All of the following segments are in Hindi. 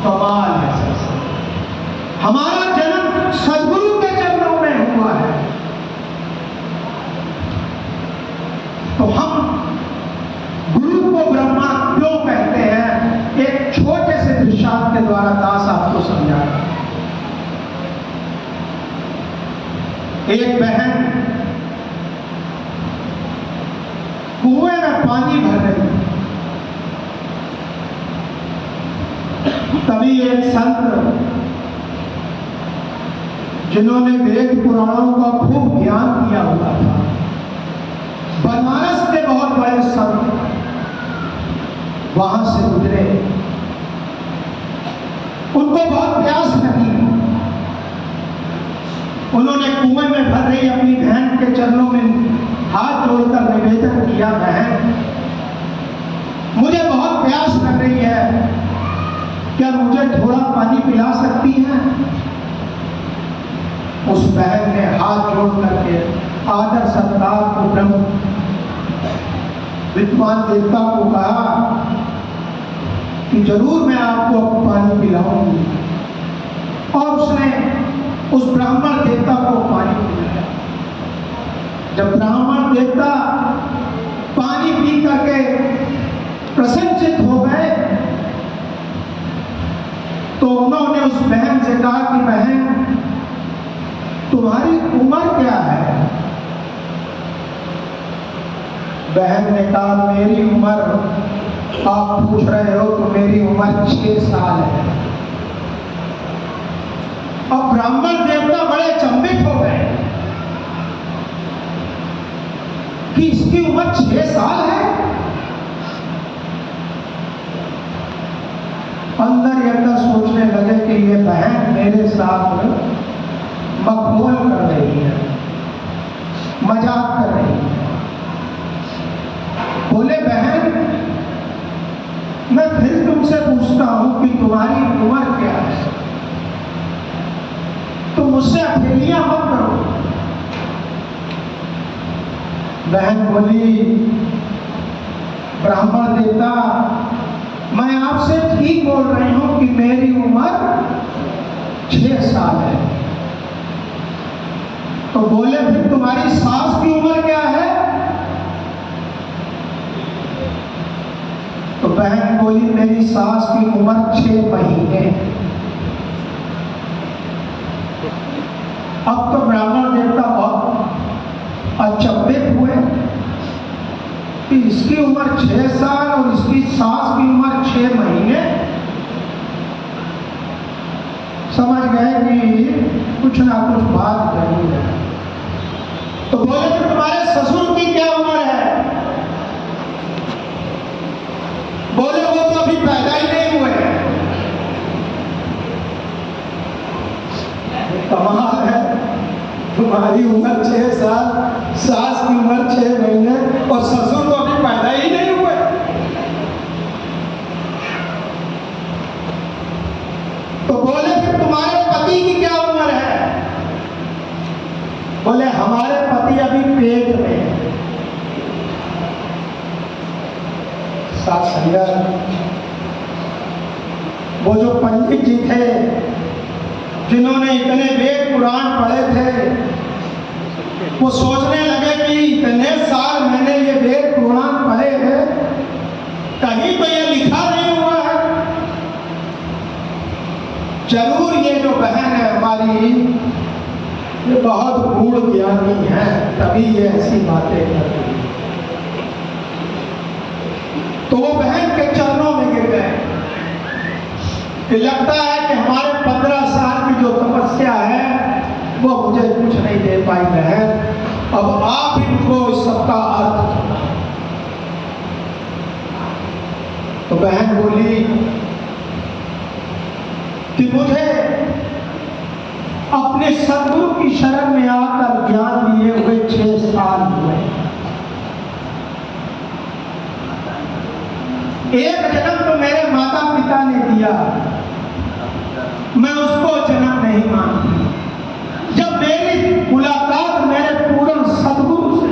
कमाल है सबसे। हमारा जन्म सदगुरु के चरणों में हुआ है, तो हम गुरु को ब्रह्मा क्यों कहते हैं, एक छोटे से दृष्टांत के द्वारा दास आपको समझाया। एक बहन कुएं में पानी भर रही, तभी एक संत जिन्होंने वेद पुराणों का खूब ज्ञान किया हुआ था, बनारस के बहुत बड़े संत वहां से गुजरे। उनको बहुत प्यास लगी, उन्होंने कुएं में भर रही अपनी बहन के चरणों में हाथ जोड़कर निवेदन किया, बहन मुझे बहुत प्यास लग रही है, क्या मुझे थोड़ा पानी पिला सकती हैं? उस बहन ने हाथ जोड़ करके आदर सत्कार को ब्रह्म विद्वान देवता को कहा कि जरूर मैं आपको पानी पिलाऊंगी, और उसने उस ब्राह्मण देवता को पानी पिलाया। जब ब्राह्मण देवता पानी पी करके प्रसन्नचित्त हो गए, तो उन्होंने उस बहन से कहा कि बहन तुम्हारी उम्र क्या है? बहन ने कहा मेरी उम्र, आप पूछ रहे हो तो मेरी उम्र 6 साल है। अब ब्राह्मण देवता बड़े चंबित हो गए कि इसकी उम्र 6 साल है। अंदर ही अंदर सोचने लगे कि ये बहन मेरे साथ मखौल कर रही है, मजाक कर रही है। बोले बहन मैं फिर तुमसे पूछता हूं कि तुम्हारी उम्र क्या है, तुम मुझसे अकेलियां मत करो। बहन बोली ब्राह्मण देवता मैं आपसे ठीक बोल रही हूं कि मेरी उम्र 6 साल है। तो बोले फिर तुम्हारी सास की उम्र क्या है? तो बहन बोली मेरी सास की उम्र 6 महीने। अब तो ब्राह्मण देवता बहुत अचंभित हुए कि इसकी उम्र 6 साल और इसकी सास की उम्र 6 महीने। समझ गए कि कुछ ना कुछ बात जरूर है। तो बोले कि तुम्हारे ससुर की क्या उम्र है? बोले वो तो अभी पैदा ही नहीं हुए। कमाल है, तुम्हारी उम्र 6 साल, सास की उम्र 6 महीने और ससुर तो अभी पैदा ही नहीं हुए। तो बोले फिर तुम्हारे पति की क्या उम्र है? बोले हमारे पति अभी पेट में है। वो जो पंडित जी थे जिन्होंने इतने वेद पुराण पढ़े थे, वो सोचने लगे कि इतने साल मैंने ये वेद पुराण पढ़े हैं, कहीं तो ये लिखा नहीं हुआ है। जरूर ये जो बहन है हमारी, ये बहुत गूढ़ ज्ञानी है, तभी ये ऐसी बातें कर रही है। तो वो बहन के चरणों में गिर गए कि लगता है कि हमारे 15 साल की जो तपस्या है वो मुझे कुछ नहीं दे पाई बहन, अब आप इनको इस सबका अर्थ सुनाओ। तो बहन बोली कि मुझे अपने सदगुरु की शरण में आकर ज्ञान लिए हुए 6 साल हुए। एक जन्म तो मेरे माता पिता ने दिया, मैं उसको जन्म नहीं मानती। जब मेरी मुलाकात मेरे पूर्ण सदगुरु से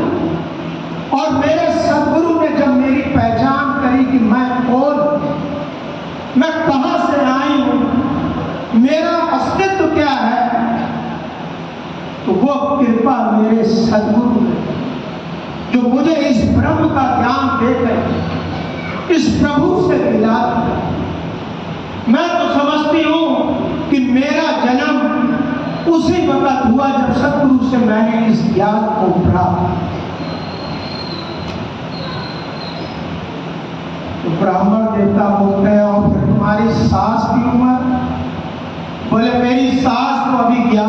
और मेरे सदगुरु ने जब मेरी पहचान करी कि मैं कौन, मैं कहां से आई हूं, मेरा अस्तित्व क्या है, तो वो कृपा मेरे सद्गुरु ने, जो मुझे इस ब्रह्म का ज्ञान देकर इस प्रभु से मिला दिया। मैं तो समझती हूं कि मेरा जन्म उसी वक्त हुआ जब सद्गुरु से मैंने इस ज्ञान को प्राप्त। तो ब्राह्मण देवता बोलते हैं, और फिर तुम्हारी सास की उम्र? बोले मेरी सास को अभी 11